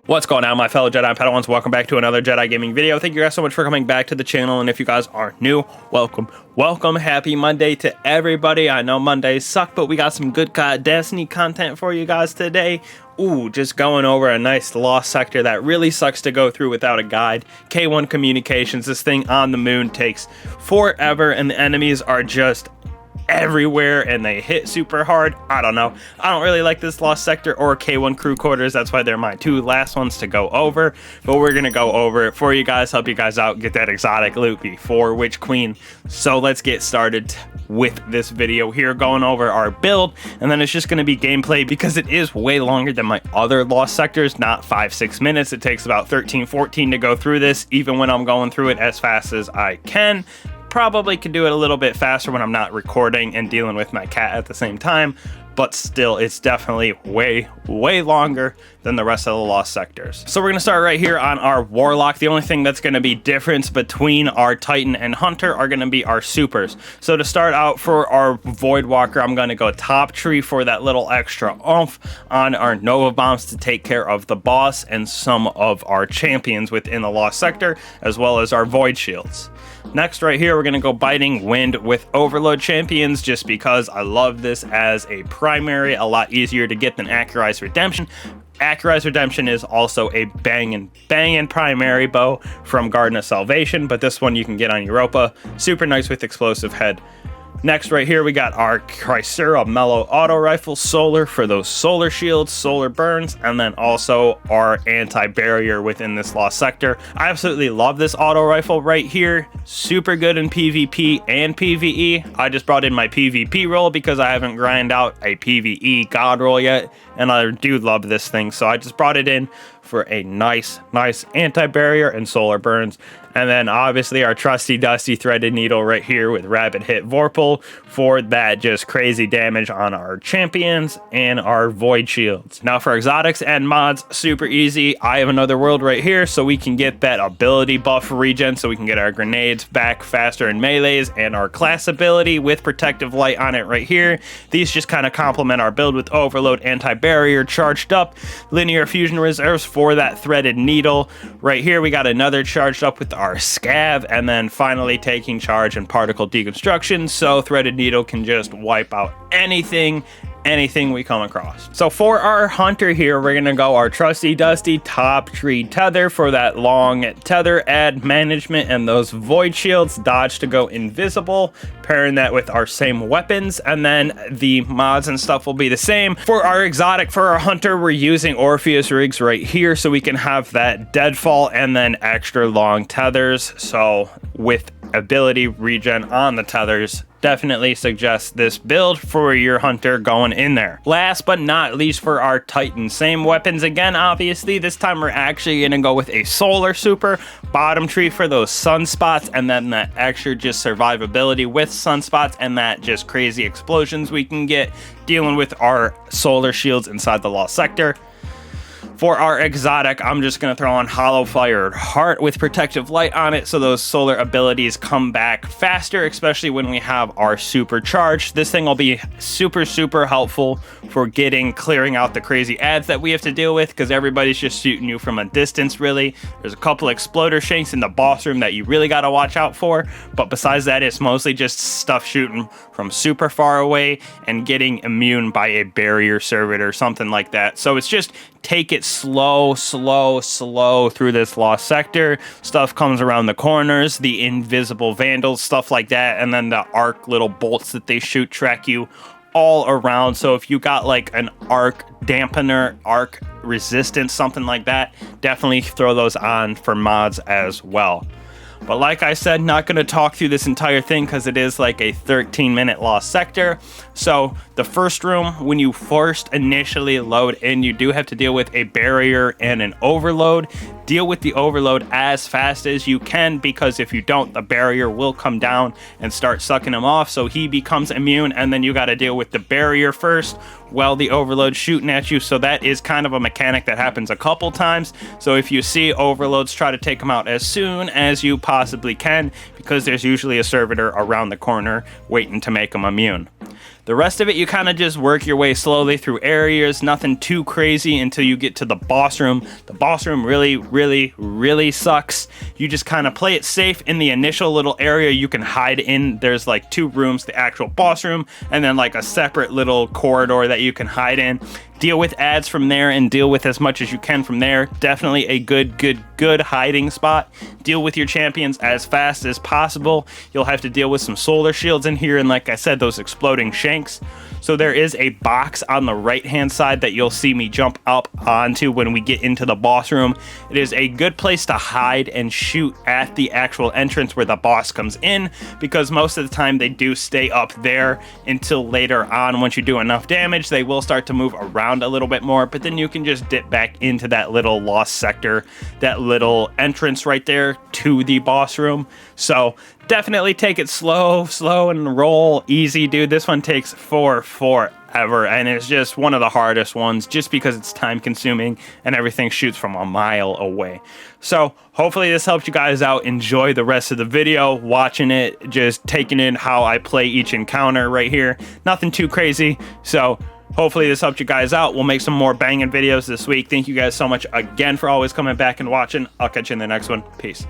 What's going on, my fellow Jedi and Padawans? Welcome back to another Jedi gaming video. Thank you guys so much for coming back to the channel, and if you guys are new, welcome. Happy Monday to everybody. I know Mondays suck, but we got some good Destiny content for you guys today. Ooh, just going over a nice lost sector that really sucks to go through without a guide. K1 communications, this thing on the moon takes forever, and the enemies are just everywhere and they hit super hard. I don't know. I don't really like this lost sector or K1 crew quarters. That's why they're my two last ones to go over, but we're gonna go over it for you guys, help you guys out, get that exotic loot before Witch Queen. So let's get started with this video here, going over our build, and then it's just going to be gameplay because it is way longer than my other lost sectors, not 5-6 minutes. It takes about 13-14 to go through this, even when I'm going through it as fast as I can. Probably could do it a little bit faster when I'm not recording and dealing with my cat at the same time, but still, it's definitely way longer than the rest of the lost sectors. So we're gonna start right here on our Warlock. The only thing that's gonna be difference between our Titan and Hunter are gonna be our supers. So to start out for our Voidwalker, I'm gonna go top tree for that little extra oomph on our Nova Bombs to take care of the boss and some of our champions within the lost sector, as well as our Void Shields. Next, right here, we're going to go Biting Wind with Overload Champions, just because I love this as a primary, a lot easier to get than Accurized Redemption. Accurized Redemption is also a bangin' primary bow from Garden of Salvation, but this one you can get on Europa. Super nice with Explosive Head. Next, right here, we got our Chrysera Mellow Auto Rifle Solar for those solar shields, solar burns, and then also our anti-barrier within this lost sector. I absolutely love this auto rifle right here. Super good in PvP and PvE. I just brought in my PvP roll because I haven't grinded out a PvE god roll yet, and I do love this thing, so I just brought it in for a nice anti-barrier and solar burns. And then obviously our trusty dusty threaded needle right here with Rapid Hit Vorpal for that just crazy damage on our champions and our void shields. Now for exotics and mods, super easy. I have another world right here so we can get that ability buff regen, so we can get our grenades back faster in melees, and our class ability with protective light on it right here. These just kind of complement our build with overload, anti-barrier, charged up, linear fusion reserves for that threaded needle. Right here we got another charged up with our scav, and then finally taking charge in particle deconstruction, so threaded needle can just wipe out anything we come across. So for our Hunter here, we're gonna go our trusty dusty top tree tether for that long tether ad management and those void shields, dodge to go invisible, pairing that with our same weapons, and then the mods and stuff will be the same. For our exotic, for our Hunter, we're using Orpheus rigs right here so we can have that deadfall and then extra long tethers, so with ability regen on the tethers. Definitely suggest this build for your Hunter going in there. Last but not least, for our Titan, same weapons again, obviously. This time we're actually gonna go with a solar super, bottom tree for those sunspots, and then that extra just survivability with sunspots and that just crazy explosions we can get dealing with our solar shields inside the lost sector. For our exotic, I'm just going to throw on Hollow Fired Heart with protective light on it so those solar abilities come back faster, especially when we have our supercharged. This thing will be super helpful for clearing out the crazy ads that we have to deal with, because everybody's just shooting you from a distance, really. There's a couple exploder shanks in the boss room that you really got to watch out for, but besides that, it's mostly just stuff shooting from super far away and getting immune by a barrier servitor or something like that. So it's just take it slow through this lost sector. Stuff comes around the corners, the invisible vandals, stuff like that, and then the arc little bolts that they shoot track you all around. So if you got like an arc dampener, arc resistance, something like that, definitely throw those on for mods as well. But like I said, not going to talk through this entire thing because it is like a 13-minute lost sector. So the first room, when you first initially load in, you do have to deal with a barrier and an overload. Deal with the overload as fast as you can, because if you don't, the barrier will come down and start sucking him off, so he becomes immune, and then you got to deal with the barrier first while the overload's shooting at you. So that is kind of a mechanic that happens a couple times. So if you see overloads, try to take them out as soon as you possibly can, because there's usually a servitor around the corner waiting to make them immune. The rest of it, you kind of just work your way slowly through areas, nothing too crazy until you get to the boss room. The boss room really sucks. You just kind of play it safe in the initial little area you can hide in. There's like 2 rooms, the actual boss room, and then like a separate little corridor that you can hide in. Deal with ads from there and deal with as much as you can from there. Definitely a good hiding spot. Deal with your champions as fast as possible. You'll have to deal with some solar shields in here, and like I said, those exploding shanks. So there is a box on the right hand side that you'll see me jump up onto when we get into the boss room. It is a good place to hide and shoot at the actual entrance where the boss comes in, because most of the time they do stay up there until later on. Once you do enough damage, they will start to move around a little bit more, but then you can just dip back into that little lost sector, that little entrance right there to the boss room. So definitely take it slow and roll easy, dude. This one takes forever, and it's just one of the hardest ones just because it's time consuming and everything shoots from a mile away. So hopefully this helps you guys out. Enjoy the rest of the video, watching it, just taking in how I play each encounter right here. Nothing too crazy. So hopefully this helped you guys out. We'll make some more banging videos this week. Thank you guys so much again for always coming back and watching. I'll catch you in the next one. Peace.